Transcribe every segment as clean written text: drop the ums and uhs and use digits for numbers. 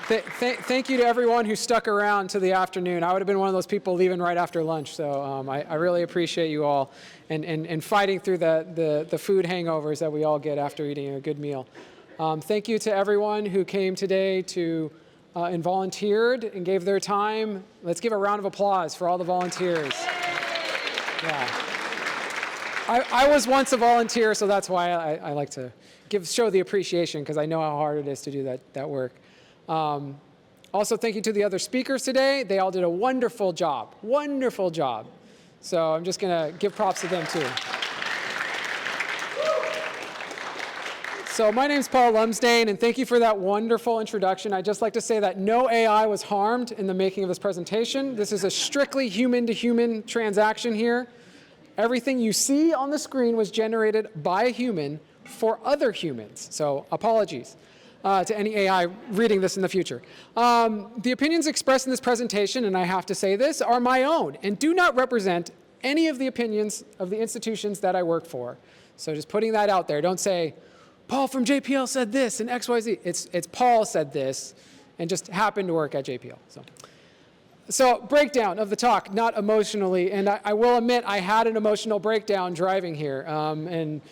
Thank you to everyone who stuck around to the afternoon. I would have been one of those people leaving right after lunch, so I really appreciate you all and fighting through the food hangovers that we all get after eating a good meal. Thank you to everyone who came today and volunteered and gave their time. Let's give a round of applause for all the volunteers. Yeah. I was once a volunteer, so that's why I like to show the appreciation, because I know how hard it is to do that work. Also, thank you to the other speakers today. They all did a wonderful job. Wonderful job. So I'm just going to give props to them too. So my name's Paul Lumsdaine, and thank you for that wonderful introduction. I'd just like to say that no AI was harmed in the making of this presentation. This is a strictly human-to-human transaction here. Everything you see on the screen was generated by a human for other humans. So apologies to any AI reading this in the future. The opinions expressed in this presentation, and I have to say this, are my own and do not represent any of the opinions of the institutions that I work for. So just putting that out there. Don't say, Paul from JPL said this and XYZ. It's Paul said this and just happened to work at JPL. So breakdown of the talk, not emotionally, and I will admit I had an emotional breakdown driving here, and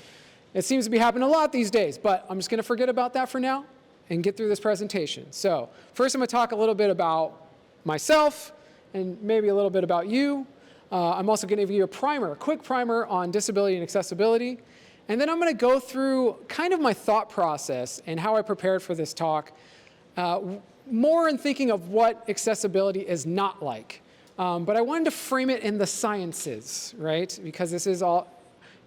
it seems to be happening a lot these days, but I'm just going to forget about that for now and get through this presentation. So first I'm going to talk a little bit about myself and maybe a little bit about you. I'm also going to give you a quick primer on disability and accessibility, and then I'm going to go through kind of my thought process and how I prepared for this talk, more in thinking of what accessibility is not like. But I wanted to frame it in the sciences, right? Because this is all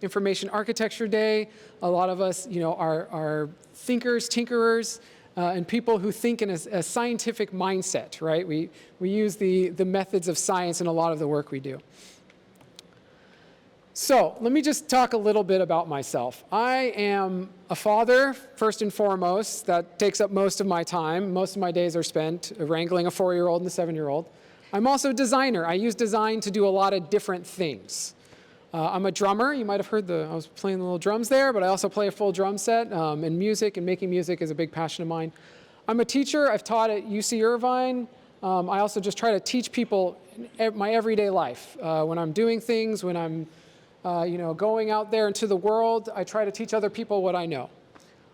Information Architecture Day. A lot of us, are thinkers, tinkerers, and people who think in a scientific mindset, right? We use the methods of science in a lot of the work we do. So let me just talk a little bit about myself. I am a father, first and foremost. That takes up most of my time. Most of my days are spent wrangling a 4-year-old and a 7-year-old. I'm also a designer. I use design to do a lot of different things. I'm a drummer. You might have heard I was playing the little drums there, but I also play a full drum set, and music and making music is a big passion of mine. I'm a teacher. I've taught at UC Irvine. I also just try to teach people my everyday life. When I'm doing things, when I'm going out there into the world, I try to teach other people what I know.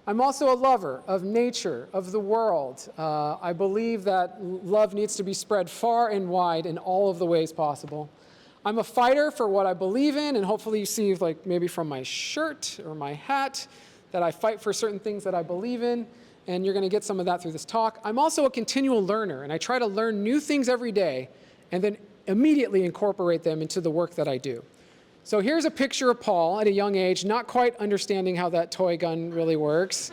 I'm also a lover of nature, of the world. I believe that love needs to be spread far and wide in all of the ways possible. I'm a fighter for what I believe in, and hopefully you see, like maybe from my shirt or my hat, that I fight for certain things that I believe in, and you're going to get some of that through this talk. I'm also a continual learner, and I try to learn new things every day and then immediately incorporate them into the work that I do. So here's a picture of Paul at a young age, not quite understanding how that toy gun really works.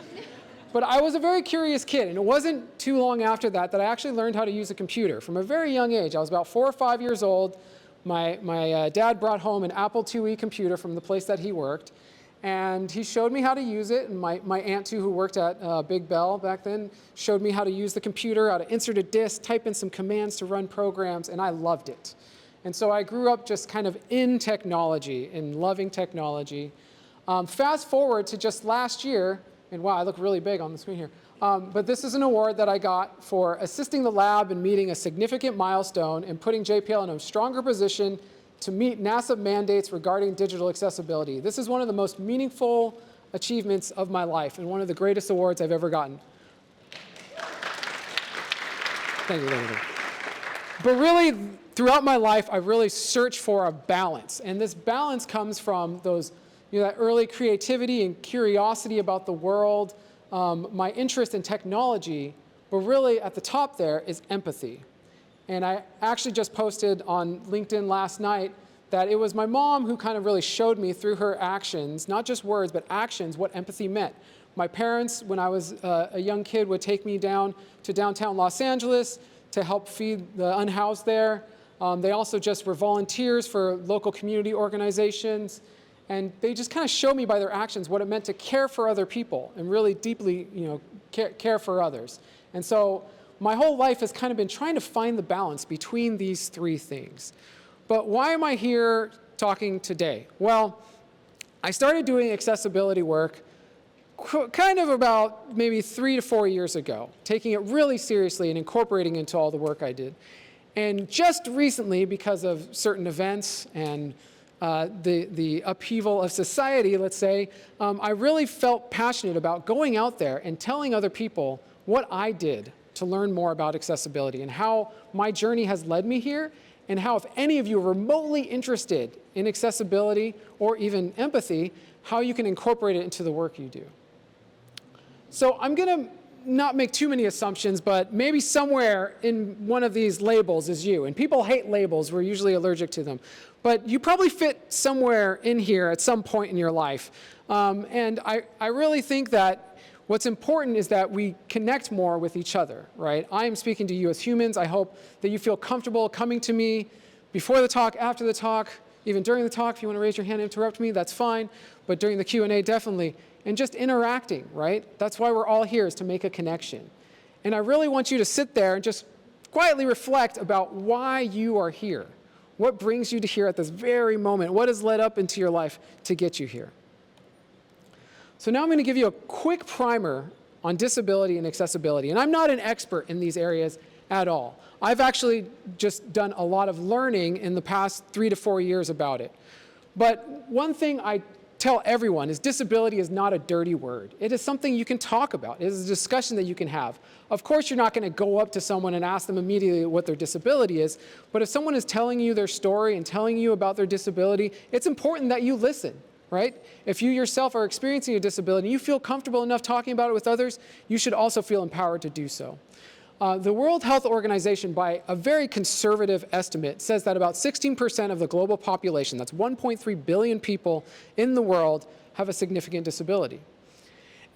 But I was a very curious kid, and it wasn't too long after that I actually learned how to use a computer. From a very young age, I was about 4 or 5 years old. My dad brought home an Apple IIe computer from the place that he worked, and he showed me how to use it, and my aunt too, who worked at Big Bell back then, showed me how to use the computer, how to insert a disk, type in some commands to run programs, and I loved it. And so I grew up just kind of in technology and loving technology. Fast forward to just last year, and wow, I look really big on the screen here. But this is an award that I got for assisting the lab in meeting a significant milestone and putting JPL in a stronger position to meet NASA mandates regarding digital accessibility. This is one of the most meaningful achievements of my life and one of the greatest awards I've ever gotten. Thank you. But really, throughout my life, I've really searched for a balance. And this balance comes from that early creativity and curiosity about the world, my interest in technology, but really at the top there is empathy. And I actually just posted on LinkedIn last night that it was my mom who kind of really showed me through her actions, not just words, but actions, what empathy meant. My parents, when I was a young kid, would take me down to downtown Los Angeles to help feed the unhoused there. They also just were volunteers for local community organizations. And they just kind of showed me by their actions what it meant to care for other people and really deeply, care for others. And so my whole life has kind of been trying to find the balance between these three things. But why am I here talking today? Well, I started doing accessibility work kind of about maybe 3 to 4 years ago, taking it really seriously and incorporating it into all the work I did. And just recently, because of certain events and the upheaval of society, let's say, I really felt passionate about going out there and telling other people what I did to learn more about accessibility and how my journey has led me here, and how if any of you are remotely interested in accessibility or even empathy, how you can incorporate it into the work you do. So I'm going to not make too many assumptions, but maybe somewhere in one of these labels is you. And people hate labels. We're usually allergic to them. But you probably fit somewhere in here at some point in your life. And I really think that what's important is that we connect more with each other, right? I am speaking to you as humans. I hope that you feel comfortable coming to me before the talk, after the talk, even during the talk. If you want to raise your hand and interrupt me, that's fine. But during the Q&A, definitely. And just interacting, right? That's why we're all here, is to make a connection. And I really want you to sit there and just quietly reflect about why you are here. What brings you to here at this very moment? What has led up into your life to get you here? So now I'm going to give you a quick primer on disability and accessibility. And I'm not an expert in these areas at all. I've actually just done a lot of learning in the past 3 to 4 years about it. But one thing I tell everyone is disability is not a dirty word. It is something you can talk about. It is a discussion that you can have. Of course, you're not going to go up to someone and ask them immediately what their disability is, but if someone is telling you their story and telling you about their disability, it's important that you listen, right? If you yourself are experiencing a disability and you feel comfortable enough talking about it with others, you should also feel empowered to do so. The World Health Organization, by a very conservative estimate, says that about 16% of the global population, that's 1.3 billion people in the world, have a significant disability.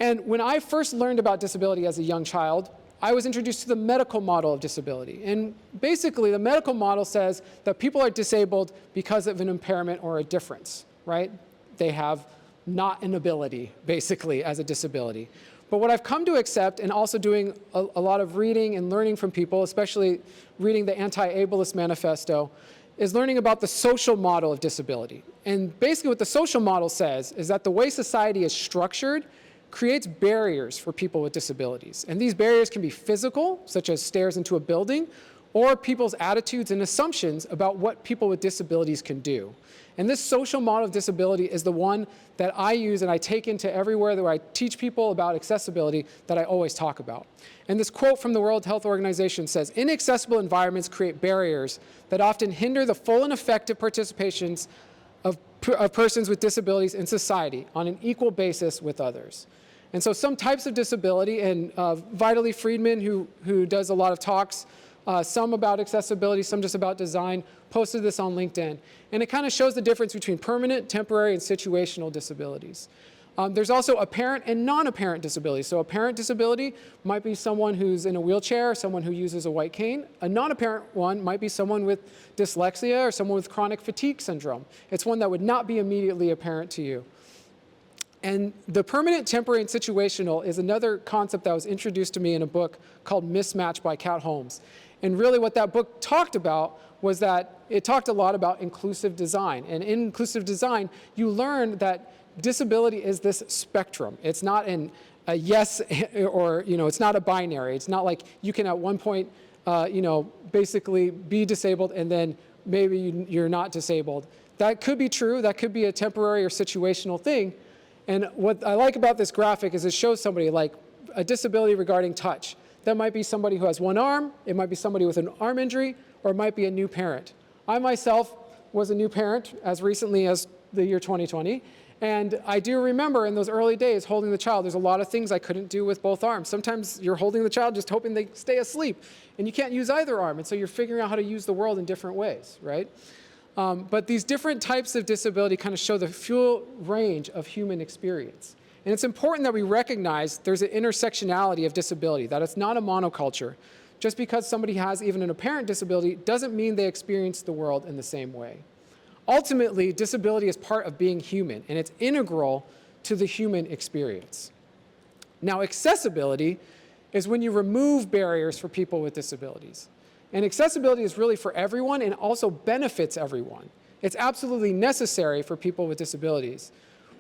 And when I first learned about disability as a young child, I was introduced to the medical model of disability. And basically, the medical model says that people are disabled because of an impairment or a difference, right? They have not an ability, basically, as a disability. But what I've come to accept, and also doing a lot of reading and learning from people, especially reading the Anti-Ableist Manifesto, is learning about the social model of disability. And basically what the social model says is that the way society is structured creates barriers for people with disabilities. And these barriers can be physical, such as stairs into a building, or people's attitudes and assumptions about what people with disabilities can do. And this social model of disability is the one that I use and I take into everywhere that I teach people about accessibility that I always talk about. And this quote from the World Health Organization says, "Inaccessible environments create barriers that often hinder the full and effective participations of persons with disabilities in society on an equal basis with others." And so some types of disability, and Vitaly Friedman, who does a lot of talks, some about accessibility, some just about design, posted this on LinkedIn. And it kind of shows the difference between permanent, temporary, and situational disabilities. There's also apparent and non-apparent disabilities. So apparent disability might be someone who's in a wheelchair, someone who uses a white cane. A non-apparent one might be someone with dyslexia or someone with chronic fatigue syndrome. It's one that would not be immediately apparent to you. And the permanent, temporary, and situational is another concept that was introduced to me in a book called Mismatch by Kat Holmes. And really what that book talked about was that it talked a lot about inclusive design. And in inclusive design, you learn that disability is this spectrum. It's not a yes or, it's not a binary. It's not like you can at one point, basically be disabled and then maybe you're not disabled. That could be true. That could be a temporary or situational thing. And what I like about this graphic is it shows somebody like a disability regarding touch. That might be somebody who has one arm, it might be somebody with an arm injury, or it might be a new parent. I myself was a new parent as recently as the year 2020, and I do remember in those early days holding the child, there's a lot of things I couldn't do with both arms. Sometimes you're holding the child just hoping they stay asleep, and you can't use either arm, and so you're figuring out how to use the world in different ways, right? But these different types of disability kind of show the full range of human experience. And it's important that we recognize there's an intersectionality of disability, that it's not a monoculture. Just because somebody has even an apparent disability doesn't mean they experience the world in the same way. Ultimately, disability is part of being human, and it's integral to the human experience. Now, accessibility is when you remove barriers for people with disabilities. And accessibility is really for everyone and also benefits everyone. It's absolutely necessary for people with disabilities.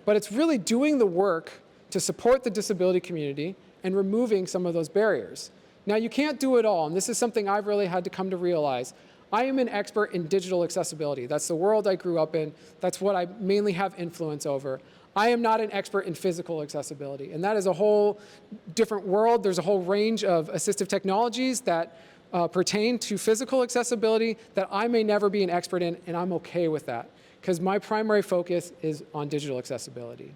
But it's really doing the work to support the disability community and removing some of those barriers. Now, you can't do it all, and this is something I've really had to come to realize. I am an expert in digital accessibility. That's the world I grew up in. That's what I mainly have influence over. I am not an expert in physical accessibility, and that is a whole different world. There's a whole range of assistive technologies that pertain to physical accessibility that I may never be an expert in, and I'm okay with that, because my primary focus is on digital accessibility.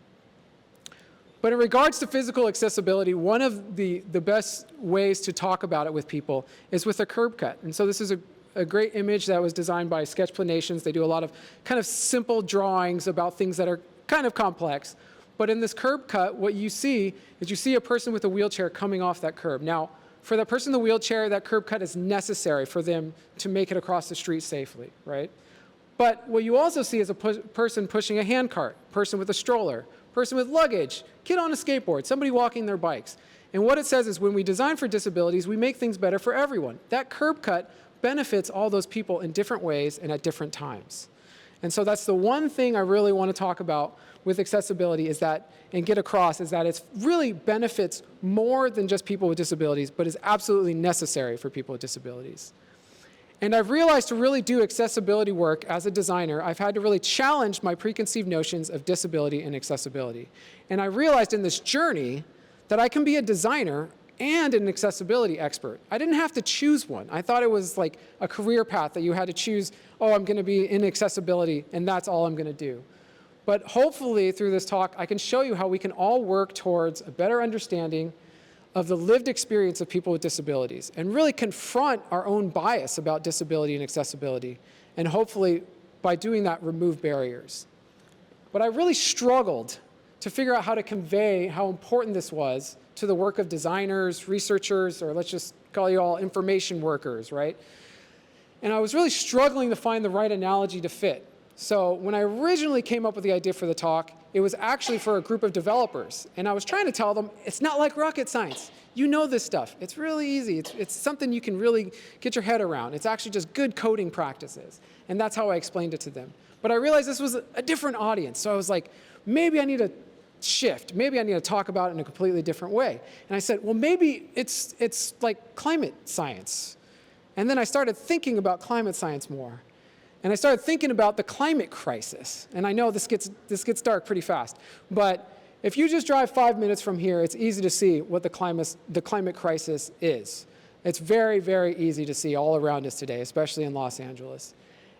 But in regards to physical accessibility, one of the best ways to talk about it with people is with a curb cut. And so this is a great image that was designed by Sketchplanations. They do a lot of kind of simple drawings about things that are kind of complex. But in this curb cut, what you see is you see a person with a wheelchair coming off that curb. Now, for that person in the wheelchair, that curb cut is necessary for them to make it across the street safely, right? But what you also see is a person pushing a handcart, person with a stroller, person with luggage, kid on a skateboard, somebody walking their bikes. And what it says is when we design for disabilities, we make things better for everyone. That curb cut benefits all those people in different ways and at different times. And so that's the one thing I really want to talk about with accessibility is that, and get across, is that it really benefits more than just people with disabilities, but is absolutely necessary for people with disabilities. And I've realized to really do accessibility work as a designer, I've had to really challenge my preconceived notions of disability and accessibility. And I realized in this journey that I can be a designer and an accessibility expert. I didn't have to choose one. I thought it was like a career path that you had to choose, oh, I'm going to be in accessibility, and that's all I'm going to do. But hopefully through this talk, I can show you how we can all work towards a better understanding of the lived experience of people with disabilities and really confront our own bias about disability and accessibility, and hopefully by doing that remove barriers. But I really struggled to figure out how to convey how important this was to the work of designers, researchers, or let's just call you all information workers, right? And I was really struggling to find the right analogy to fit. So when I originally came up with the idea for the talk, it was actually for a group of developers. And I was trying to tell them, it's not like rocket science. You know this stuff. It's really easy. It's something you can really get your head around. It's actually just good coding practices. And that's how I explained it to them. But I realized this was a different audience. So I was like, maybe I need to shift. Maybe I need to talk about it in a completely different way. And I said, well, maybe it's like climate science. And then I started thinking about climate science more. And I started thinking about the climate crisis. And I know this gets dark pretty fast. But if you just drive 5 minutes from here, it's easy to see what the climate crisis is. It's very, very easy to see all around us today, especially in Los Angeles.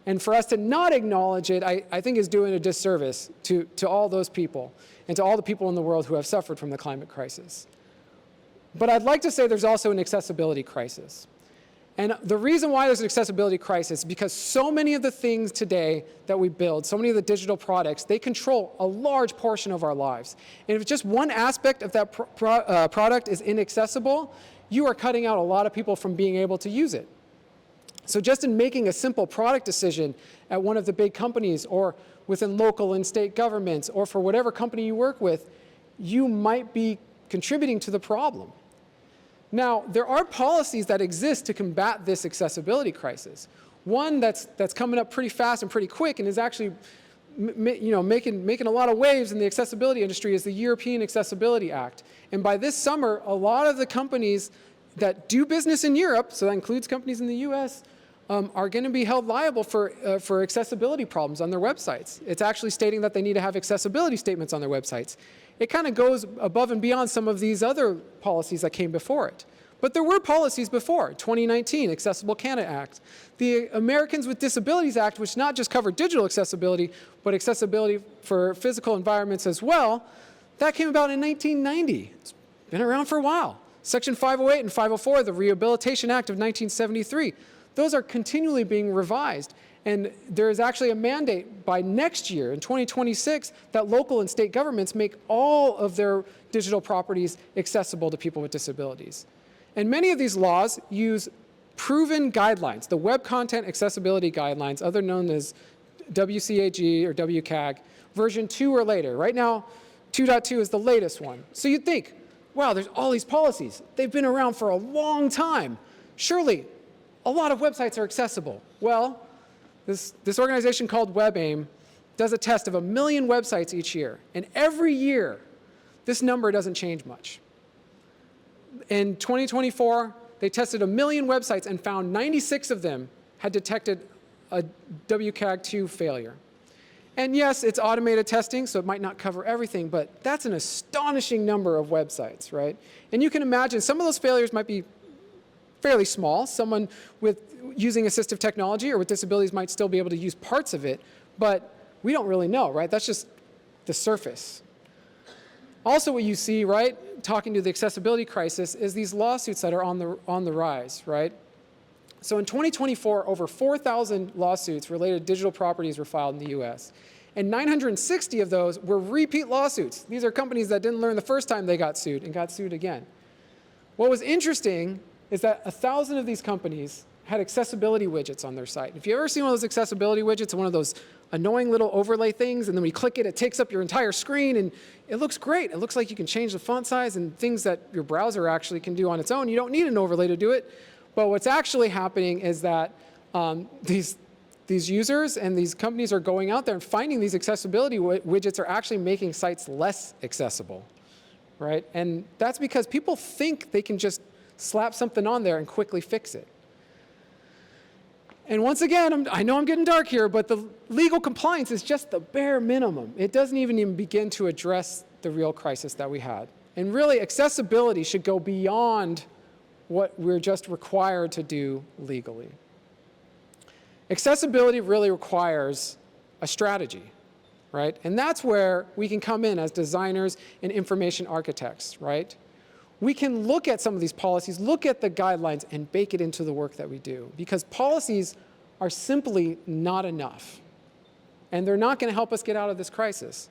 And for us to not acknowledge it, I think is doing a disservice to all those people and to all the people in the world who have suffered from the climate crisis. But I'd like to say there's also an accessibility crisis. And the reason why there's an accessibility crisis is because so many of the things today that we build, so many of the digital products, they control a large portion of our lives. And if just one aspect of that product is inaccessible, you are cutting out a lot of people from being able to use it. So just in making a simple product decision at one of the big companies or within local and state governments or for whatever company you work with, you might be contributing to the problem. Now, there are policies that exist to combat this accessibility crisis. One that's coming up pretty fast and pretty quick and is actually making a lot of waves in the accessibility industry is the European Accessibility Act. And by this summer, a lot of the companies that do business in Europe, so that includes companies in the US, are going to be held liable for accessibility problems on their websites. It's actually stating that they need to have accessibility statements on their websites. It kind of goes above and beyond some of these other policies that came before it. But there were policies before, 2019, Accessible Canada Act. The Americans with Disabilities Act, which not just covered digital accessibility, but accessibility for physical environments as well, that came about in 1990. It's been around for a while. Section 508 and 504, the Rehabilitation Act of 1973, those are continually being revised. And there is actually a mandate by next year, in 2026, that local and state governments make all of their digital properties accessible to people with disabilities. And many of these laws use proven guidelines, the Web Content Accessibility Guidelines, other known as WCAG or WCAG, version 2 or later. Right now, 2.2 is the latest one. So you'd think, wow, there's all these policies. They've been around for a long time. Surely, a lot of websites are accessible. Well, this organization called WebAIM does a test of 1 million websites each year. And every year, this number doesn't change much. In 2024, they tested 1 million websites and found 96 of them had detected a WCAG2 failure. And yes, it's automated testing, so it might not cover everything, but that's an astonishing number of websites, right? And you can imagine some of those failures might be fairly small. Someone using assistive technology or with disabilities might still be able to use parts of it, but we don't really know, right? That's just the surface. Also what you see, right, talking to the accessibility crisis, is these lawsuits that are on the rise, right? So in 2024, over 4,000 lawsuits related to digital properties were filed in the US. And 960 of those were repeat lawsuits. These are companies that didn't learn the first time they got sued and got sued again. What was interesting is that 1,000 of these companies had accessibility widgets on their site. If you've ever seen one of those accessibility widgets, one of those annoying little overlay things, and then when you click it, it takes up your entire screen, and it looks great. It looks like you can change the font size and things that your browser actually can do on its own. You don't need an overlay to do it. But what's actually happening is that these users and these companies are going out there and finding these accessibility widgets are actually making sites less accessible, right? And that's because people think they can just slap something on there and quickly fix it. And once again, I know I'm getting dark here, but the legal compliance is just the bare minimum. It doesn't even begin to address the real crisis that we had. And really, accessibility should go beyond what we're just required to do legally. Accessibility really requires a strategy, right? And that's where we can come in as designers and information architects, right? We can look at some of these policies, look at the guidelines, and bake it into the work that we do, because policies are simply not enough. And they're not going to help us get out of this crisis.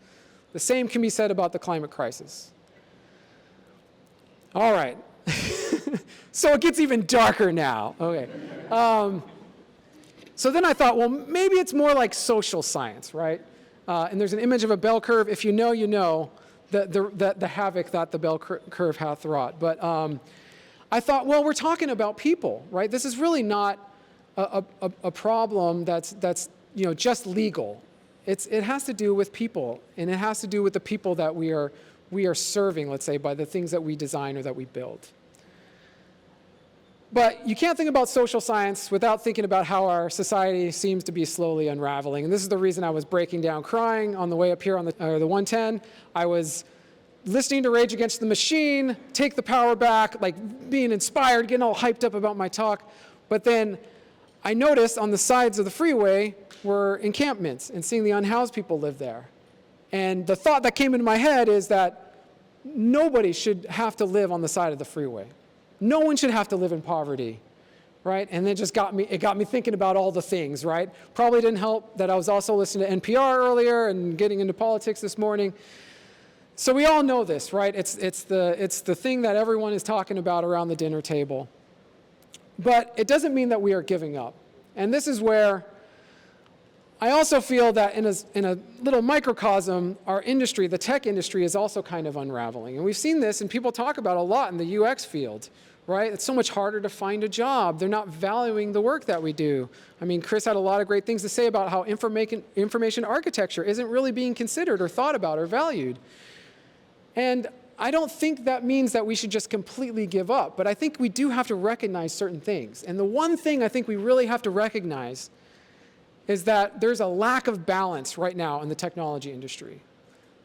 The same can be said about the climate crisis. All right. So it gets even darker now. Okay. So then I thought, well, maybe it's more like social science, right? And there's an image of a bell curve. If you know, you know the havoc that the bell curve hath wrought. But I thought, well, we're talking about people, right? This is really not a problem that's just legal. It has to do with people, and it has to do with the people that we are serving, let's say, by the things that we design or that we build. But you can't think about social science without thinking about how our society seems to be slowly unraveling. And this is the reason I was breaking down crying on the way up here on the 110. I was listening to Rage Against the Machine, Take the Power Back, like being inspired, getting all hyped up about my talk. But then I noticed on the sides of the freeway were encampments and seeing the unhoused people live there. And the thought that came into my head is that nobody should have to live on the side of the freeway. No one should have to live in poverty, right? And it got me thinking about all the things, right? Probably didn't help that I was also listening to NPR earlier and getting into politics this morning. So we all know this, right? It's the thing that everyone is talking about around the dinner table. But it doesn't mean that we are giving up. And this is where I also feel that in a little microcosm, our industry, the tech industry, is also kind of unraveling. And we've seen this, and people talk about a lot in the UX field, right? It's so much harder to find a job. They're not valuing the work that we do. I mean, Chris had a lot of great things to say about how information architecture isn't really being considered or thought about or valued. And I don't think that means that we should just completely give up, but I think we do have to recognize certain things. And the one thing I think we really have to recognize is that there's a lack of balance right now in the technology industry.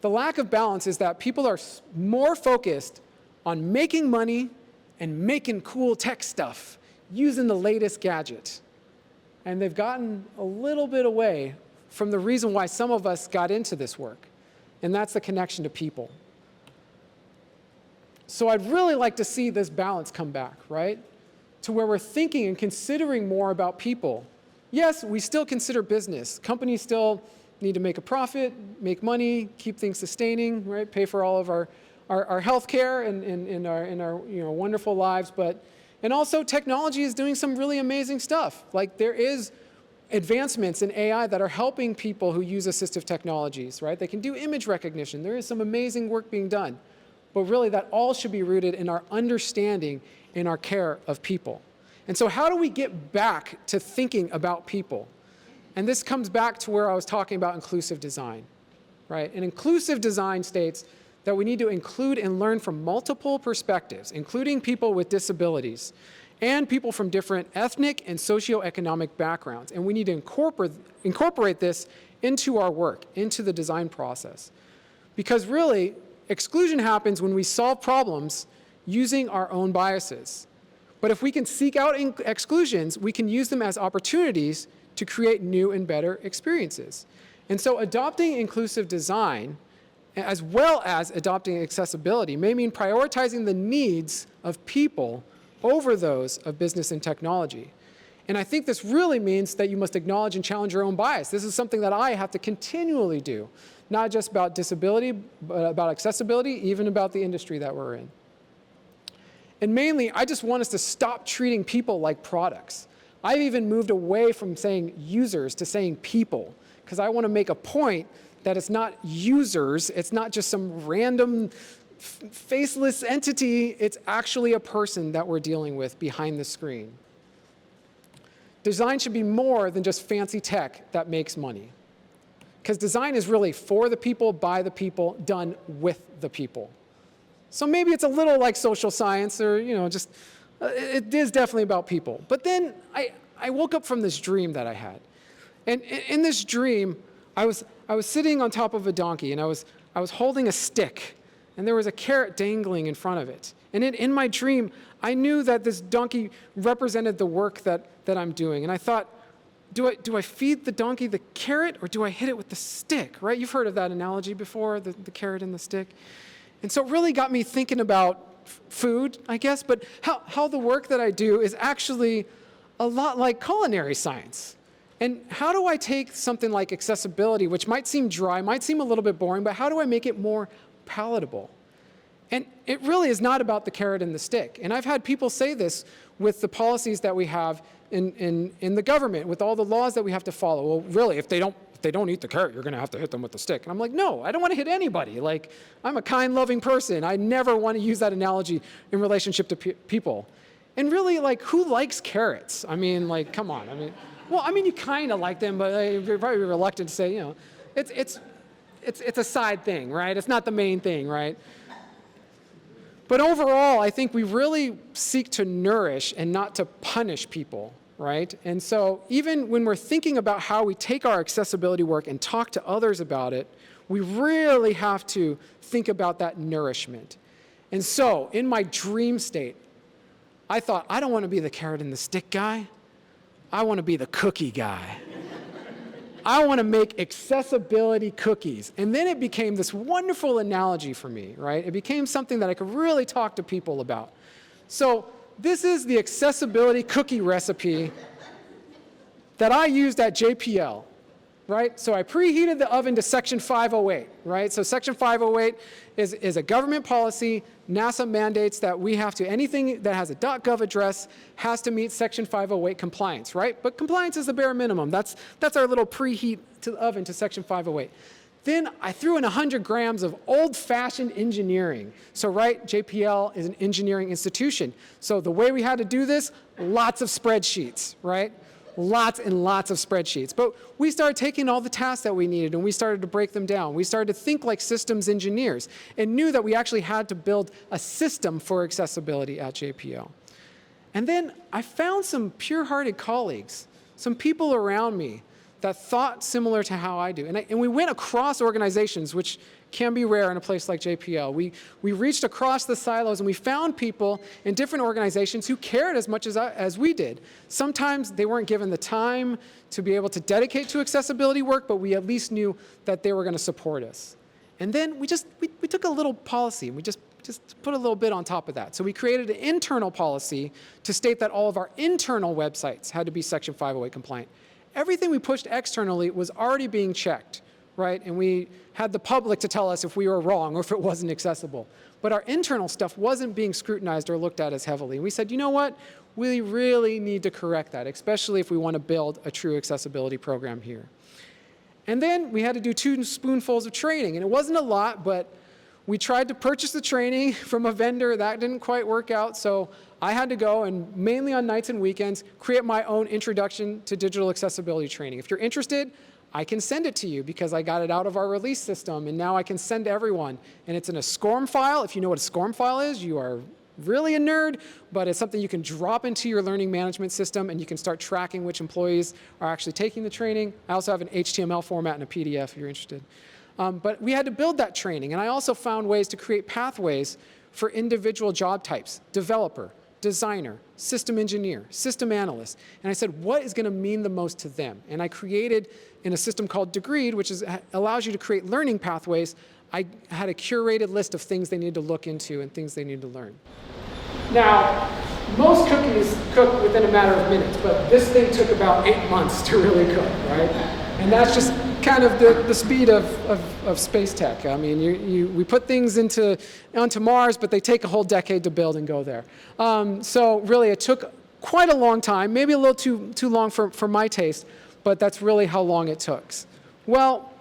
The lack of balance is that people are more focused on making money and making cool tech stuff, using the latest gadget. And they've gotten a little bit away from the reason why some of us got into this work, and that's the connection to people. So I'd really like to see this balance come back, right? To where we're thinking and considering more about people. Yes, we still consider business. Companies still need to make a profit, make money, keep things sustaining, right? Pay for all of our health care and in our wonderful lives. And also technology is doing some really amazing stuff. Like there is advancements in AI that are helping people who use assistive technologies, right? They can do image recognition. There is some amazing work being done. But really that all should be rooted in our understanding in our care of people. And so how do we get back to thinking about people? And this comes back to where I was talking about inclusive design, right? And inclusive design states that we need to include and learn from multiple perspectives, including people with disabilities and people from different ethnic and socioeconomic backgrounds. And we need to incorporate this into our work, into the design process. Because really, exclusion happens when we solve problems using our own biases. But if we can seek out exclusions, we can use them as opportunities to create new and better experiences. And so adopting inclusive design, as well as adopting accessibility, may mean prioritizing the needs of people over those of business and technology. And I think this really means that you must acknowledge and challenge your own bias. This is something that I have to continually do, not just about disability, but about accessibility, even about the industry that we're in. And mainly, I just want us to stop treating people like products. I've even moved away from saying users to saying people, because I want to make a point that it's not users, it's not just some random faceless entity, it's actually a person that we're dealing with behind the screen. Design should be more than just fancy tech that makes money. Because design is really for the people, by the people, done with the people. So maybe it's a little like social science, or just, it is definitely about people. But then I woke up from this dream that I had. And in this dream, I was sitting on top of a donkey, and I was holding a stick, and there was a carrot dangling in front of it. And in my dream, I knew that this donkey represented the work that I'm doing. And I thought, do I feed the donkey the carrot, or do I hit it with the stick, right? You've heard of that analogy before, the carrot and the stick. And so it really got me thinking about food, I guess, but how the work that I do is actually a lot like culinary science. And how do I take something like accessibility, which might seem dry, might seem a little bit boring, but how do I make it more palatable? And it really is not about the carrot and the stick. And I've had people say this with the policies that we have in the government, with all the laws that we have to follow. Well, really, if they don't eat the carrot, you're going to have to hit them with the stick. And I'm like, no, I don't want to hit anybody. Like, I'm a kind, loving person. I never want to use that analogy in relationship to people. And really, like, who likes carrots? I mean, like, come on. I mean, you kind of like them, but you're probably reluctant to say, it's a side thing, right? It's not the main thing, right? But overall, I think we really seek to nourish and not to punish people, right? And so even when we're thinking about how we take our accessibility work and talk to others about it, we really have to think about that nourishment. And so in my dream state, I thought, I don't want to be the carrot and the stick guy. I want to be the cookie guy. I want to make accessibility cookies. And then it became this wonderful analogy for me, right? It became something that I could really talk to people about. So this is the accessibility cookie recipe that I used at JPL, right? So I preheated the oven to Section 508, right? So Section 508 is a government policy. NASA mandates that we have to, anything that has a .gov address has to meet Section 508 compliance, right? But compliance is the bare minimum. That's our little preheat to the oven to Section 508. Then I threw in 100 grams of old-fashioned engineering. So, right, JPL is an engineering institution. So the way we had to do this, lots of spreadsheets, right? Lots and lots of spreadsheets. But we started taking all the tasks that we needed and we started to break them down. We started to think like systems engineers and knew that we actually had to build a system for accessibility at JPL. And then I found some pure-hearted colleagues, some people around me that thought similar to how I do. And we went across organizations, which can be rare in a place like JPL. We reached across the silos and we found people in different organizations who cared as much as we did. Sometimes they weren't given the time to be able to dedicate to accessibility work, but we at least knew that they were going to support us. And then we took a little policy and we just put a little bit on top of that. So we created an internal policy to state that all of our internal websites had to be Section 508 compliant. Everything we pushed externally was already being checked, right? And we had the public to tell us if we were wrong or if it wasn't accessible. But our internal stuff wasn't being scrutinized or looked at as heavily. And we said, you know what? We really need to correct that, especially if we want to build a true accessibility program here. And then we had to do 2 spoonfuls of training. And it wasn't a lot, but we tried to purchase the training from a vendor. That didn't quite work out. So I had to go and mainly on nights and weekends, create my own introduction to digital accessibility training. If you're interested, I can send it to you because I got it out of our release system, and now I can send to everyone. And it's in a SCORM file. If you know what a SCORM file is, you are really a nerd, but it's something you can drop into your learning management system, and you can start tracking which employees are actually taking the training. I also have an HTML format and a PDF if you're interested. But we had to build that training, and I also found ways to create pathways for individual job types: developer, designer, system engineer, system analyst. And I said, what is going to mean the most to them? And I created, in a system called Degreed, which allows you to create learning pathways, I had a curated list of things they need to look into and things they need to learn. Now, most cookies cook within a matter of minutes, but this thing took about 8 months to really cook, right? And that's just kind of the speed of space tech. I mean, we put things onto Mars, but they take a whole decade to build and go there. So really, it took quite a long time, maybe a little too long for my taste, but that's really how long it took. Well,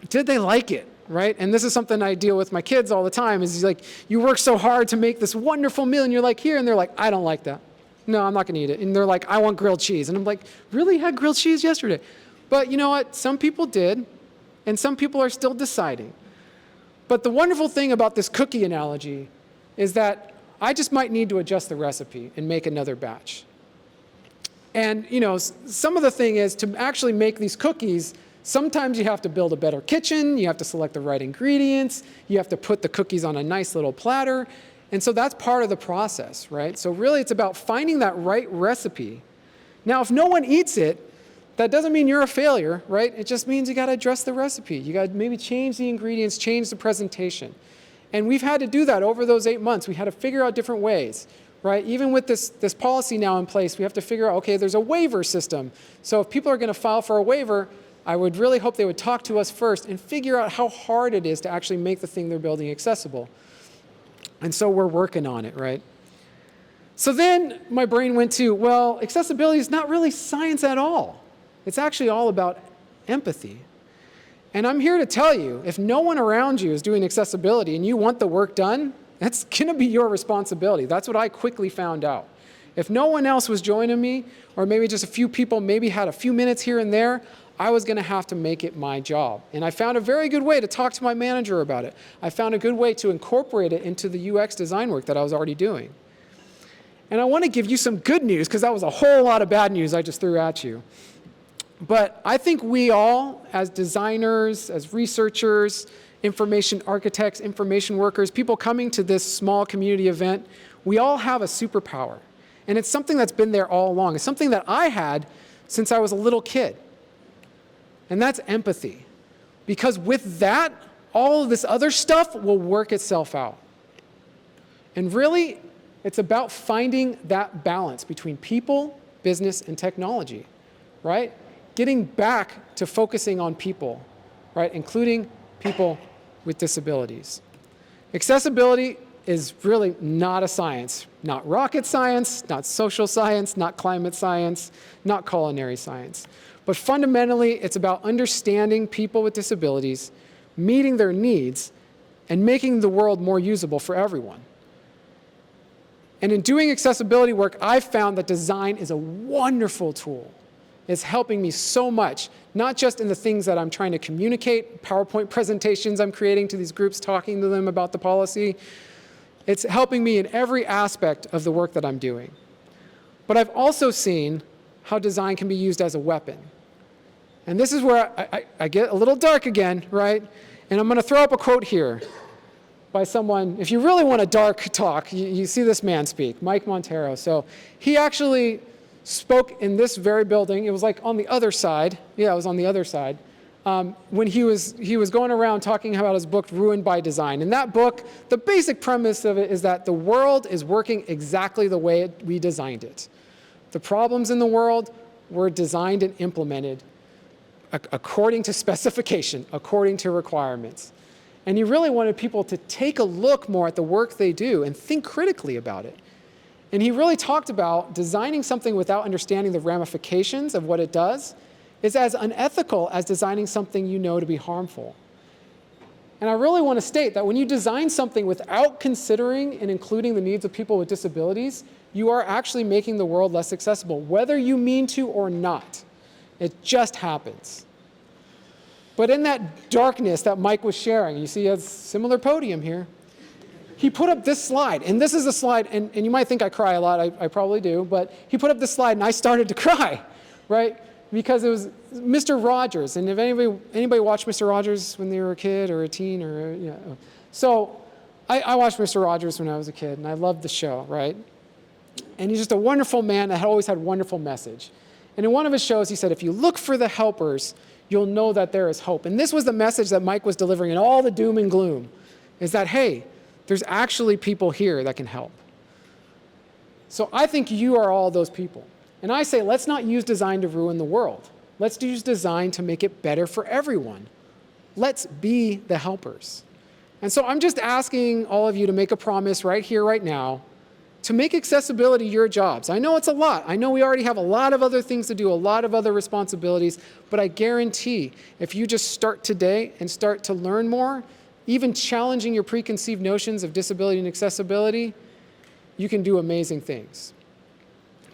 did they like it? Right? And this is something I deal with my kids all the time, is like, you work so hard to make this wonderful meal, and you're like, here, and they're like, I don't like that. No, I'm not going to eat it. And they're like, I want grilled cheese. And I'm like, really? You had grilled cheese yesterday? But you know what? Some people did, and some people are still deciding. But the wonderful thing about this cookie analogy is that I just might need to adjust the recipe and make another batch. And you know, some of the thing is, to actually make these cookies, sometimes you have to build a better kitchen, you have to select the right ingredients, you have to put the cookies on a nice little platter, and so that's part of the process, right? So really it's about finding that right recipe. Now, if no one eats it, that doesn't mean you're a failure, right? It just means you gotta address the recipe. You gotta maybe change the ingredients, change the presentation. And we've had to do that over those 8 months. We had to figure out different ways, right? Even with this policy now in place, we have to figure out, okay, there's a waiver system. So if people are gonna file for a waiver, I would really hope they would talk to us first and figure out how hard it is to actually make the thing they're building accessible. And so we're working on it, right? So then my brain went to, well, accessibility is not really science at all. It's actually all about empathy. And I'm here to tell you, if no one around you is doing accessibility and you want the work done, that's going to be your responsibility. That's what I quickly found out. If no one else was joining me, or maybe just a few people maybe had a few minutes here and there, I was going to have to make it my job. And I found a very good way to talk to my manager about it. I found a good way to incorporate it into the UX design work that I was already doing. And I want to give you some good news, because that was a whole lot of bad news I just threw at you. But I think we all, as designers, as researchers, information architects, information workers, people coming to this small community event, we all have a superpower. And it's something that's been there all along. It's something that I had since I was a little kid. And that's empathy. Because with that, all of this other stuff will work itself out. And really, it's about finding that balance between people, business, and technology, right? Getting back to focusing on people, right? Including people with disabilities. Accessibility is really not a science. Not rocket science, not social science, not climate science, not culinary science. But fundamentally, it's about understanding people with disabilities, meeting their needs, and making the world more usable for everyone. And in doing accessibility work, I've found that design is a wonderful tool. It's helping me so much, not just in the things that I'm trying to communicate, PowerPoint presentations I'm creating to these groups, talking to them about the policy. It's helping me in every aspect of the work that I'm doing. But I've also seen how design can be used as a weapon. And this is where I get a little dark again, right? And I'm going to throw up a quote here by someone. If you really want a dark talk, you see this man speak, Mike Montero. So he actually spoke in this very building. It was like on the other side. Yeah, it was on the other side. When he was going around talking about his book, Ruined by Design. In that book, the basic premise of it is that the world is working exactly the way we designed it. The problems in the world were designed and implemented according to specification, according to requirements. And he really wanted people to take a look more at the work they do and think critically about it. And he really talked about designing something without understanding the ramifications of what it does is as unethical as designing something you know to be harmful. And I really want to state that when you design something without considering and including the needs of people with disabilities, you are actually making the world less accessible, whether you mean to or not. It just happens. But in that darkness that Mike was sharing, you see he has a similar podium here, he put up this slide. And this is a slide, and you might think I cry a lot, I probably do, but he put up this slide and I started to cry, right? Because it was Mr. Rogers. And if anybody watched Mr. Rogers when they were a kid or a teen or, you know. So I watched Mr. Rogers when I was a kid, and I loved the show, right? And he's just a wonderful man that had always had a wonderful message. And in one of his shows, he said, if you look for the helpers, you'll know that there is hope. And this was the message that Mike was delivering in all the doom and gloom, is that, hey, there's actually people here that can help. So I think you are all those people. And I say, let's not use design to ruin the world. Let's use design to make it better for everyone. Let's be the helpers. And so I'm just asking all of you to make a promise right here, right now, to make accessibility your jobs. I know it's a lot. I know we already have a lot of other things to do, a lot of other responsibilities, but I guarantee if you just start today and start to learn more, even challenging your preconceived notions of disability and accessibility, you can do amazing things.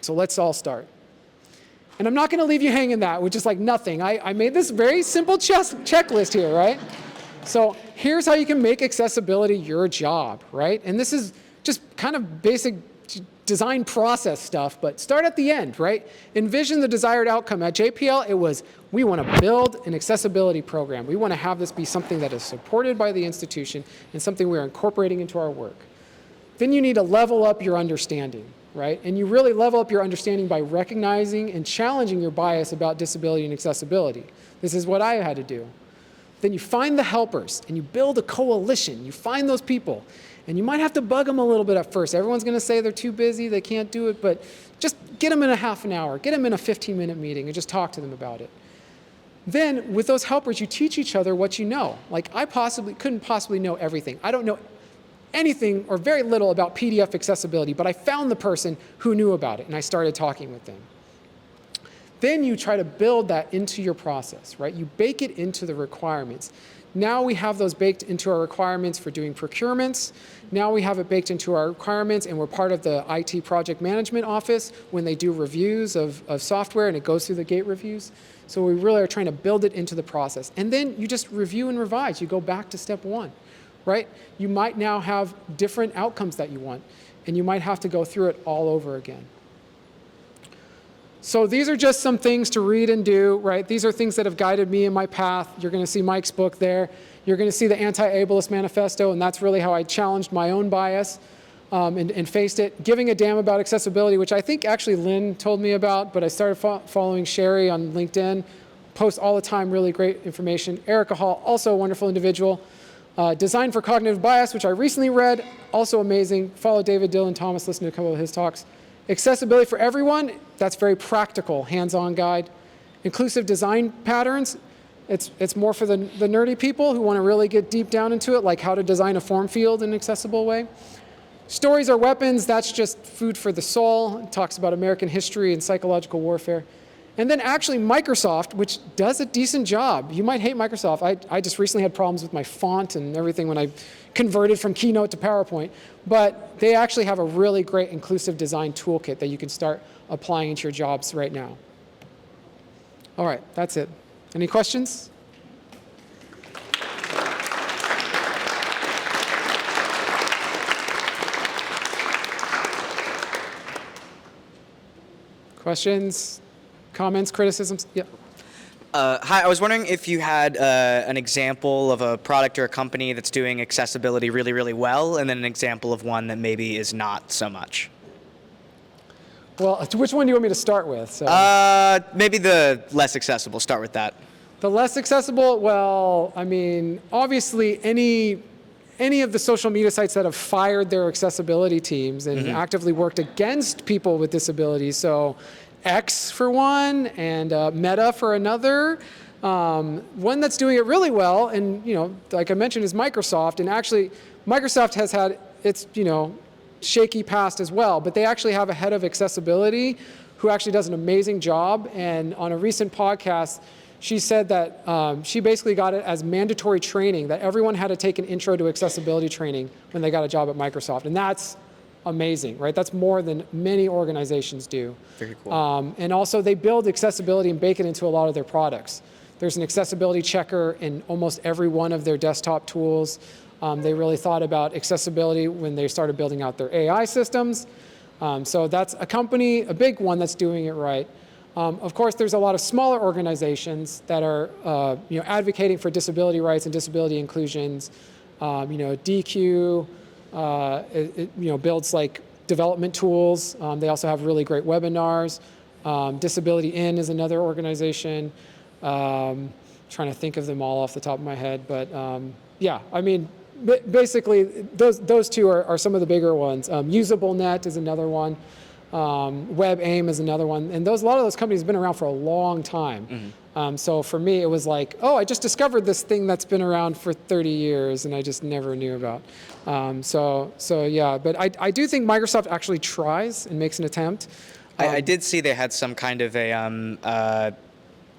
So let's all start. And I'm not going to leave you hanging that with just like nothing. I made this very simple checklist here, right? So here's how you can make accessibility your job, right? And this is just kind of basic design process stuff, but start at the end, right? Envision the desired outcome. At JPL, it was, we want to build an accessibility program. We want to have this be something that is supported by the institution and something we're incorporating into our work. Then you need to level up your understanding, right? And you really level up your understanding by recognizing and challenging your bias about disability and accessibility. This is what I had to do. Then you find the helpers and you build a coalition. You find those people. And you might have to bug them a little bit at first. Everyone's going to say they're too busy, they can't do it, but just get them in a half an hour, get them in a 15-minute meeting and just talk to them about it. Then with those helpers, you teach each other what you know. Like I couldn't possibly know everything. I don't know anything or very little about PDF accessibility, but I found the person who knew about it and I started talking with them. Then you try to build that into your process, right? You bake it into the requirements. Now we have those baked into our requirements for doing procurements. Now we have it baked into our requirements and we're part of the IT project management office when they do reviews of software and it goes through the gate reviews. So we really are trying to build it into the process. And then you just review and revise. You go back to step one, right? You might now have different outcomes that you want and you might have to go through it all over again. So these are just some things to read and do, right? These are things that have guided me in my path. You're going to see Mike's book there. You're going to see the Anti-Ableist Manifesto, and that's really how I challenged my own bias and faced it. Giving a damn about accessibility, which I think actually Lynn told me about, but I started following Sherry on LinkedIn. Posts all the time, really great information. Erica Hall, also a wonderful individual. Design for Cognitive Bias, which I recently read, also amazing. Follow David Dylan Thomas, listen to a couple of his talks. Accessibility for everyone, that's very practical, hands-on guide. Inclusive design patterns, it's more for the nerdy people who want to really get deep down into it, like how to design a form field in an accessible way. Stories are weapons, that's just food for the soul. It talks about American history and psychological warfare. And then actually Microsoft, which does a decent job. You might hate Microsoft. I just recently had problems with my font and everything when I converted from Keynote to PowerPoint. But they actually have a really great inclusive design toolkit that you can start applying into your jobs right now. All right, that's it. Any questions? Questions? Comments, criticisms? Yeah. Hi, I was wondering if you had an example of a product or a company that's doing accessibility really, really well, and then an example of one that maybe is not so much. Well, which one do you want me to start with? So. Maybe the less accessible. Start with that. The less accessible? Well, I mean, obviously any of the social media sites that have fired their accessibility teams and actively worked against people with disabilities. So X for one, and Meta for another. One that's doing it really well, and like I mentioned, is Microsoft. And actually, Microsoft has had its shaky past as well, but they actually have a head of accessibility who actually does an amazing job. And on a recent podcast, she said that she basically got it as mandatory training, that everyone had to take an intro to accessibility training when they got a job at Microsoft, and that's amazing, right? That's more than many organizations do. Very cool. And also they build accessibility and bake it into a lot of their products. There's an accessibility checker in almost every one of their desktop tools. They really thought about accessibility when they started building out their AI systems. So that's a company, a big one that's doing it right. Of course, there's a lot of smaller organizations that are advocating for disability rights and disability inclusions. DQ builds like development tools. They also have really great webinars. Disability In is another organization. Trying to think of them all off the top of my head, but yeah, I mean, basically those two are some of the bigger ones. UsableNet is another one. WebAIM is another one, and a lot of those companies have been around for a long time. So for me, it was like, oh, I just discovered this thing that's been around for 30 years, and I just never knew about. So yeah, but I do think Microsoft actually tries and makes an attempt. I did see they had some kind of a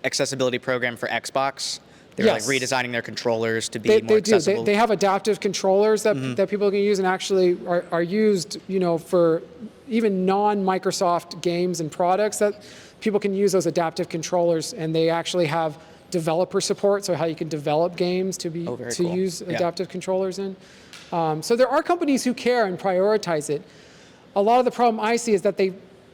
accessibility program for Xbox. They're Yes. like redesigning their controllers to be more accessible. They have adaptive controllers that people can use and actually are used, for even non-Microsoft games and products, that people can use those adaptive controllers, and they actually have developer support, so how you can develop games to cool. use Yeah. adaptive controllers in. So there are companies who care and prioritize it. A lot of the problem I see is that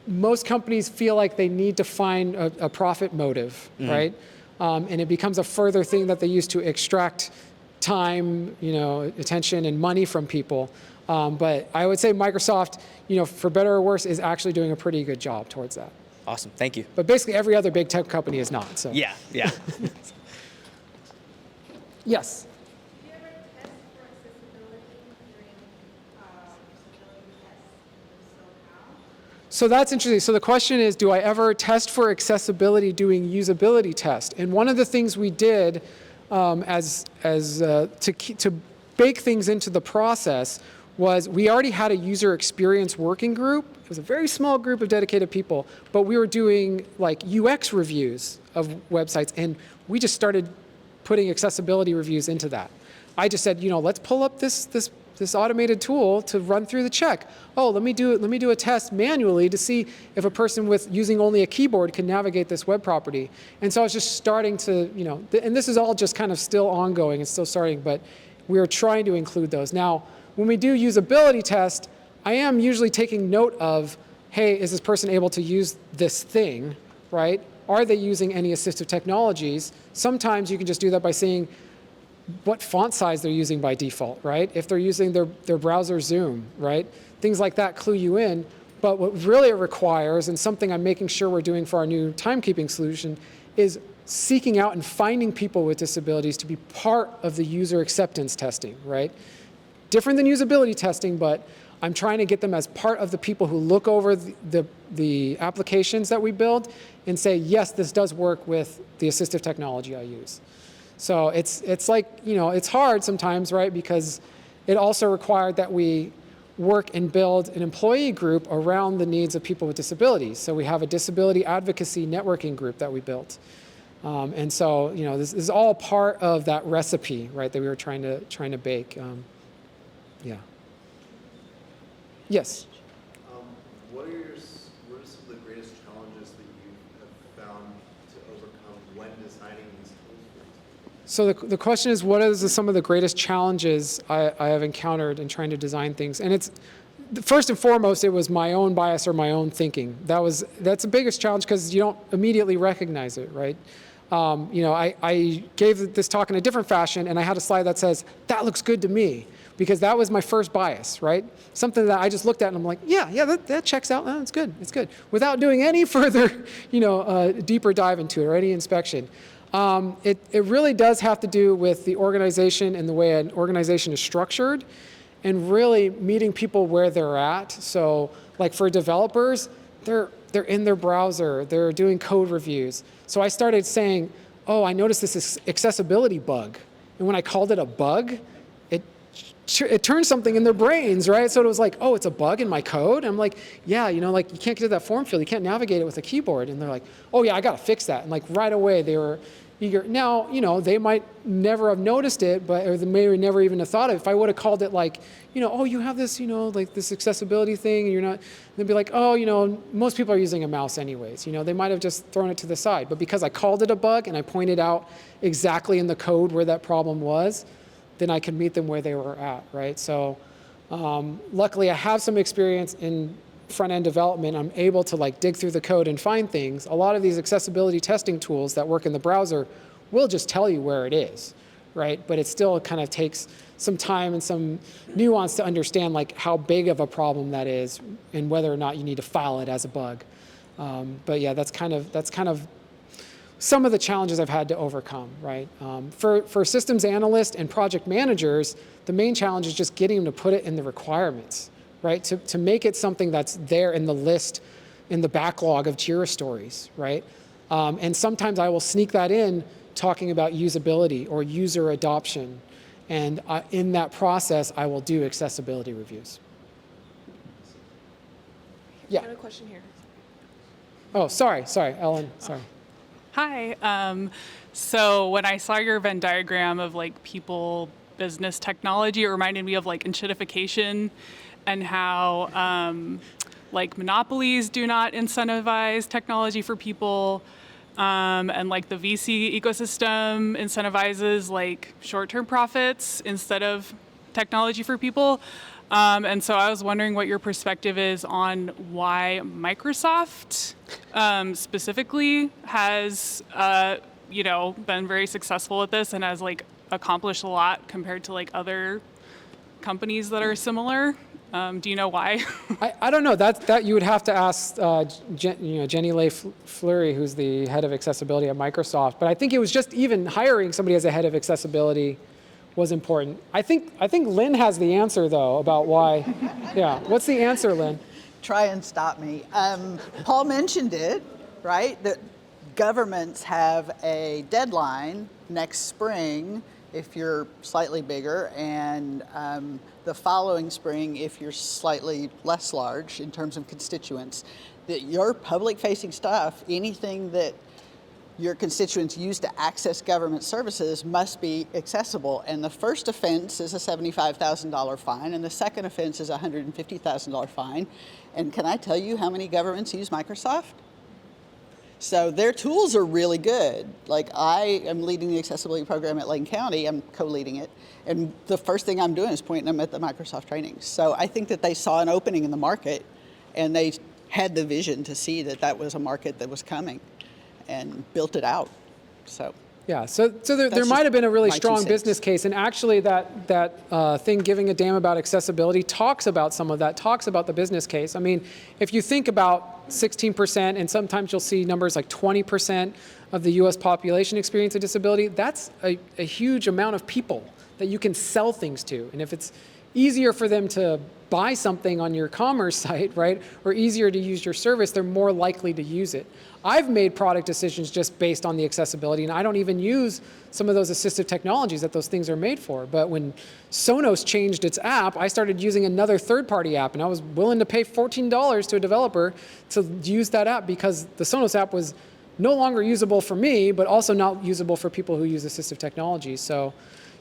most companies feel like they need to find a profit motive, right? And it becomes a further thing that they use to extract time, attention and money from people. But I would say Microsoft, for better or worse, is actually doing a pretty good job towards that. Awesome, thank you. But basically every other big tech company is not. So Yeah. yes. Do you ever test for accessibility during usability tests? So how? So that's interesting. So the question is, do I ever test for accessibility doing usability test? And one of the things we did to bake things into the process was we already had a user experience working group. It was a very small group of dedicated people, but we were doing like UX reviews of websites, and we just started putting accessibility reviews into that. I just said, let's pull up this automated tool to run through the check. Oh, let me do a test manually to see if a person with using only a keyboard can navigate this web property. And so I was just starting to, and this is all just kind of still ongoing, it's still starting, but we are trying to include those. Now, when we do usability test, I am usually taking note of, hey, is this person able to use this thing, right? Are they using any assistive technologies? Sometimes you can just do that by seeing what font size they're using by default, right? If they're using their browser Zoom, right? Things like that clue you in. But what really it requires, and something I'm making sure we're doing for our new timekeeping solution, is seeking out and finding people with disabilities to be part of the user acceptance testing, right? Different than usability testing, but I'm trying to get them as part of the people who look over the applications that we build and say, yes, this does work with the assistive technology I use. So it's like, it's hard sometimes, right? Because it also required that we work and build an employee group around the needs of people with disabilities. So we have a disability advocacy networking group that we built. And so, this is all part of that recipe, right, that we were trying to bake. Yeah. Yes. What are some of the greatest challenges that you have found to overcome when designing these tools? So the question is, what are some of the greatest challenges I have encountered in trying to design things? And it's, first and foremost, it was my own bias or my own thinking. That's the biggest challenge because you don't immediately recognize it, right? I gave this talk in a different fashion, and I had a slide that says, that looks good to me, because that was my first bias, right? Something that I just looked at and I'm like, yeah, that checks out. Oh, it's good, without doing any further, deeper dive into it or any inspection. It really does have to do with the organization and the way an organization is structured, and really meeting people where they're at. So, like for developers, they're in their browser, they're doing code reviews. So I started saying, oh, I noticed this accessibility bug, and when I called it a bug, it turned something in their brains, right? So it was like, oh, it's a bug in my code? I'm like, yeah, like you can't get to that form field. You can't navigate it with a keyboard. And they're like, oh yeah, I got to fix that. And like right away they were, eager. Now, they might never have noticed it, or they may never even have thought of it. If I would have called it like, oh, you have this, like this accessibility thing, and you're not, they'd be like, oh, most people are using a mouse anyways. They might have just thrown it to the side. But because I called it a bug and I pointed out exactly in the code where that problem was, then I could meet them where they were at, right? So luckily I have some experience in front-end development. I'm able to dig through the code and find things. A lot of these accessibility testing tools that work in the browser will just tell you where it is, right? But it still kind of takes some time and some nuance to understand how big of a problem that is and whether or not you need to file it as a bug. But yeah, that's kind of some of the challenges I've had to overcome, right? For systems analysts and project managers, the main challenge is just getting them to put it in the requirements, right? To make it something that's there in the list, in the backlog of Jira stories, right? And sometimes I will sneak that in talking about usability or user adoption. And in that process, I will do accessibility reviews. Yeah. I have a question here. Oh, sorry, Ellen, sorry. Hi. So when I saw your Venn diagram of people, business, technology, it reminded me of enshittification and how monopolies do not incentivize technology for people, and the VC ecosystem incentivizes short-term profits instead of technology for people. And so I was wondering what your perspective is on why Microsoft specifically has been very successful at this and has accomplished a lot compared to other companies that are similar. Do you know why? I don't know. That you would have to ask Jenny Lay Fleury, who's the head of accessibility at Microsoft. But I think it was just even hiring somebody as a head of accessibility was important. I think Lynn has the answer though about why. Yeah. What's the answer, Lynn? Try and stop me. Paul mentioned it, right? That governments have a deadline next spring if you're slightly bigger, and the following spring if you're slightly less large in terms of constituents. That your public-facing stuff, anything that your constituents use to access government services must be accessible. And the first offense is a $75,000 fine, and the second offense is a $150,000 fine. And can I tell you how many governments use Microsoft? So their tools are really good. I am leading the accessibility program at Lane County. I'm co-leading it. And the first thing I'm doing is pointing them at the Microsoft trainings. So I think that they saw an opening in the market, and they had the vision to see that that was a market that was coming and built it out. So yeah, so there might have been a really strong business case, and actually that thing, Giving a Damn About Accessibility, talks about some of that, talks about the business case. I mean, if you think about 16%, and sometimes you'll see numbers like 20% of the US population experience a disability, that's a huge amount of people that you can sell things to. And if it's easier for them to buy something on your commerce site, right, or easier to use your service, they're more likely to use it. I've made product decisions just based on the accessibility, and I don't even use some of those assistive technologies that those things are made for. But when Sonos changed its app, I started using another third-party app, and I was willing to pay $14 to a developer to use that app because the Sonos app was no longer usable for me, but also not usable for people who use assistive technologies. So,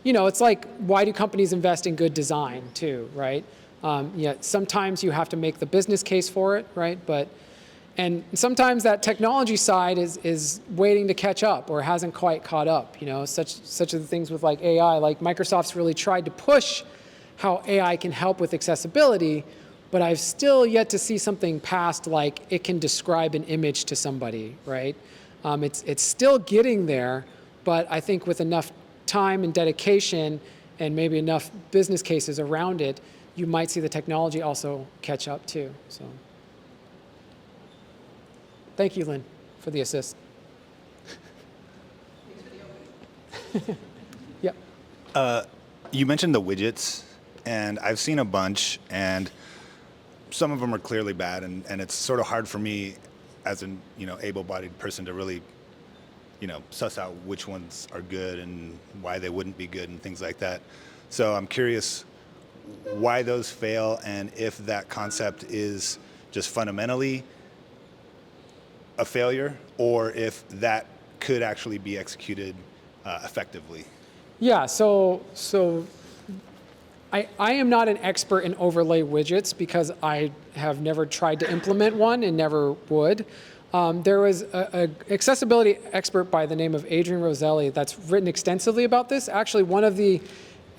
it's why do companies invest in good design too, right? Sometimes you have to make the business case for it, right? And sometimes that technology side is waiting to catch up or hasn't quite caught up. Such are the things with AI. Microsoft's really tried to push how AI can help with accessibility, but I've still yet to see something past it can describe an image to somebody, right? It's still getting there, but I think with enough time and dedication and maybe enough business cases around it, you might see the technology also catch up too. So, thank you, Lynn, for the assist. Yep. You mentioned the widgets, and I've seen a bunch, and some of them are clearly bad, and it's sort of hard for me as an able-bodied person to really suss out which ones are good and why they wouldn't be good and things like that. So I'm curious why those fail, and if that concept is just fundamentally a failure, or if that could actually be executed effectively? Yeah, so I am not an expert in overlay widgets because I have never tried to implement one and never would. There was an accessibility expert by the name of Adrian Roselli that's written extensively about this. Actually, one of the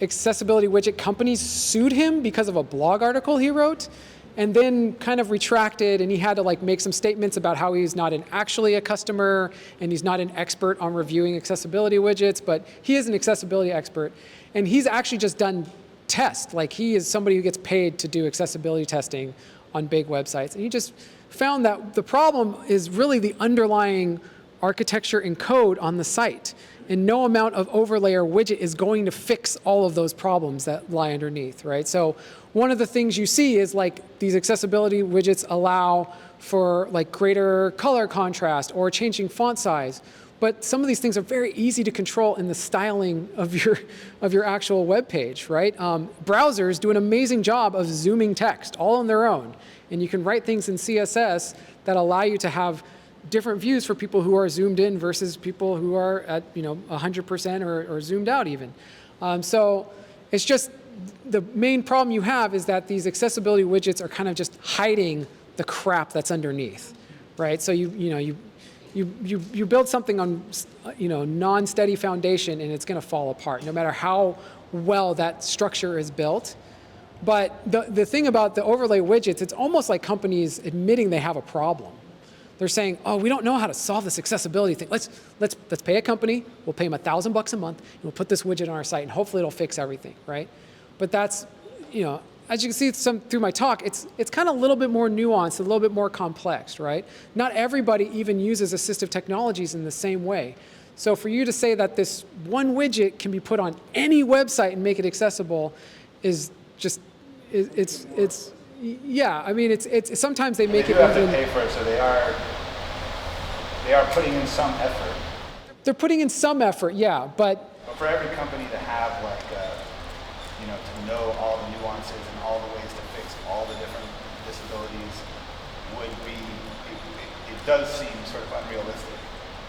accessibility widget companies sued him because of a blog article he wrote, and then kind of retracted, and he had to like make some statements about how he's not actually a customer and he's not an expert on reviewing accessibility widgets, but he is an accessibility expert, and he's actually just done tests. Like, he is somebody who gets paid to do accessibility testing on big websites, and he just found that the problem is really the underlying architecture and code on the site. And no amount of overlay or widget is going to fix all of those problems that lie underneath, right? So one of the things you see is like these accessibility widgets allow for like greater color contrast or changing font size. But some of these things are very easy to control in the styling of your actual web page, right? Browsers do an amazing job of zooming text all on their own. And you can write things in CSS that allow you to have different views for people who are zoomed in versus people who are at 100% or zoomed out even. So it's just the main problem you have is that these accessibility widgets are kind of just hiding the crap that's underneath, right? So you build something on non-steady foundation and it's going to fall apart no matter how well that structure is built. But the thing about the overlay widgets, it's almost like companies admitting they have a problem. They're saying, oh, we don't know how to solve this accessibility thing. Let's pay a company, we'll pay them $1,000 a month, and we'll put this widget on our site, and hopefully it'll fix everything, right? But that's, as you can see through my talk, it's kind of a little bit more nuanced, a little bit more complex, right? Not everybody even uses assistive technologies in the same way. So for you to say that this one widget can be put on any website and make it accessible is just, yeah, I mean, it's sometimes they make it have even. To pay for it, so they are putting in some effort. They're putting in some effort, yeah, but for every company to have like, to know all the nuances and all the ways to fix all the different disabilities would be, it does seem sort of unrealistic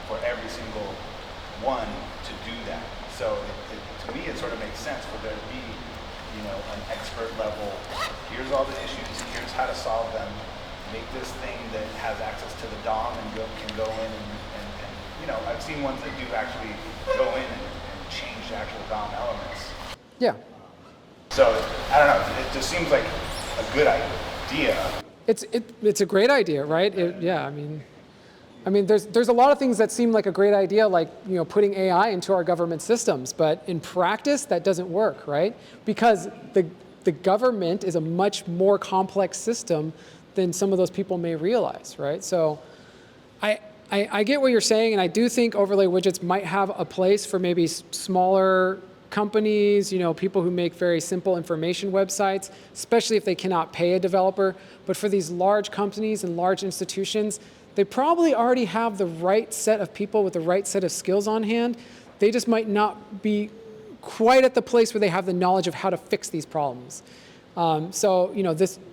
for every single one to do that. So to me, it sort of makes sense for there to be an expert level, here's all the issues, here's how to solve them, make this thing that has access to the DOM and can go in and I've seen ones that do actually go in and change the actual DOM elements. yeah. So, I don't know, it just seems like a good idea. It's a great idea, right? Yeah, I mean, there's a lot of things that seem like a great idea, like putting AI into our government systems, but in practice that doesn't work, right? Because the government is a much more complex system than some of those people may realize, right? So I get what you're saying, and I do think overlay widgets might have a place for maybe smaller companies, people who make very simple information websites, especially if they cannot pay a developer. But for these large companies and large institutions, they probably already have the right set of people with the right set of skills on hand. They just might not be quite at the place where they have the knowledge of how to fix these problems. So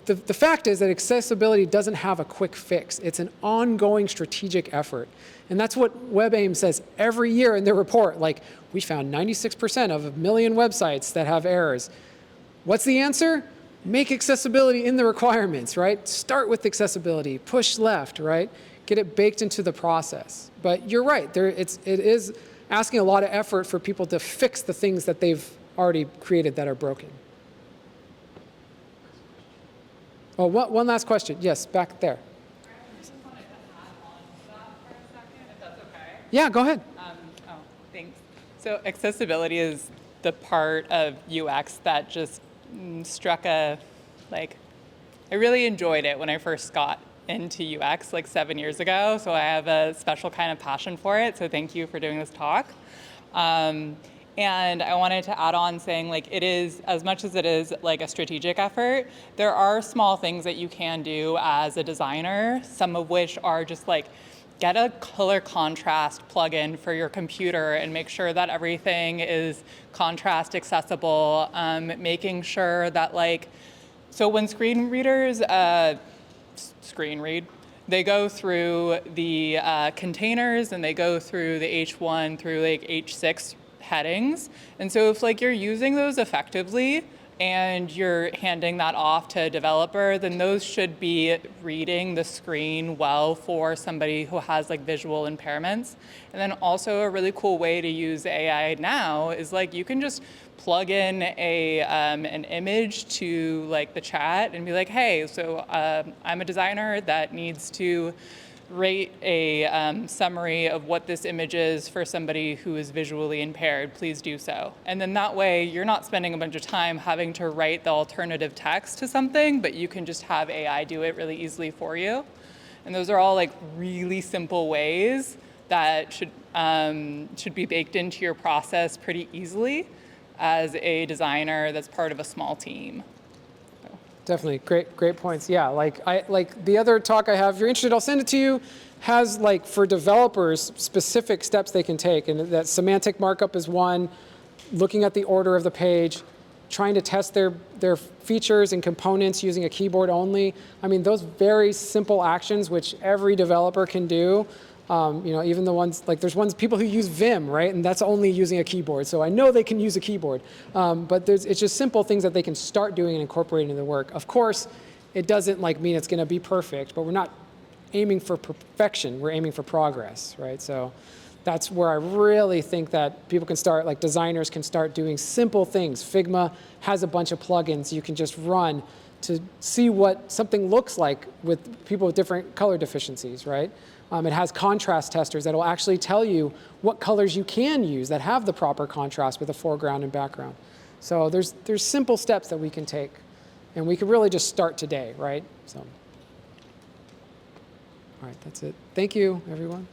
the fact is that accessibility doesn't have a quick fix. It's an ongoing strategic effort. And that's what WebAIM says every year in their report. Like, we found 96% of 1 million websites that have errors. What's the answer? Make accessibility in the requirements, right? Start with accessibility, push left, right? Get it baked into the process. But you're right, it is asking a lot of effort for people to fix the things that they've already created that are broken. Oh, one last question. Yes, back there. I just wanted to add on to that for a second, if that's okay. Yeah, go ahead. Thanks. So accessibility is the part of UX that just struck I really enjoyed it when I first got into UX like 7 years ago. So I have a special kind of passion for it. So thank you for doing this talk. And I wanted to add on saying it is, as much as it is like a strategic effort, there are small things that you can do as a designer, some of which are just get a color contrast plugin for your computer and make sure that everything is contrast accessible, making sure that so when screen readers screen read, they go through the containers and they go through the H1 through like H6 headings. And so if like you're using those effectively and you're handing that off to a developer, then those should be reading the screen well for somebody who has like visual impairments. And then also a really cool way to use AI now is like you can just plug in an image to like the chat and be like, hey, so I'm a designer that needs to rate a summary of what this image is for somebody who is visually impaired, please do so. And then that way, you're not spending a bunch of time having to write the alternative text to something, but you can just have AI do it really easily for you. And those are all like really simple ways that should be baked into your process pretty easily as a designer that's part of a small team. Definitely, great points. Yeah, like the other talk I have, if you're interested, I'll send it to you, has like for developers specific steps they can take, and that semantic markup is one, looking at the order of the page, trying to test their features and components using a keyboard only. I mean, those very simple actions which every developer can do. Even the ones, like there's people who use Vim, right? And that's only using a keyboard. So I know they can use a keyboard. But it's just simple things that they can start doing and incorporating into their work. Of course, it doesn't mean it's going to be perfect, but we're not aiming for perfection. We're aiming for progress, right? So that's where I really think that people can start, like designers can start doing simple things. Figma has a bunch of plugins you can just run to see what something looks like with people with different color deficiencies, right? It has contrast testers that will actually tell you what colors you can use that have the proper contrast with the foreground and background. So there's simple steps that we can take, and we can really just start today, right? So, all right, that's it. Thank you, everyone.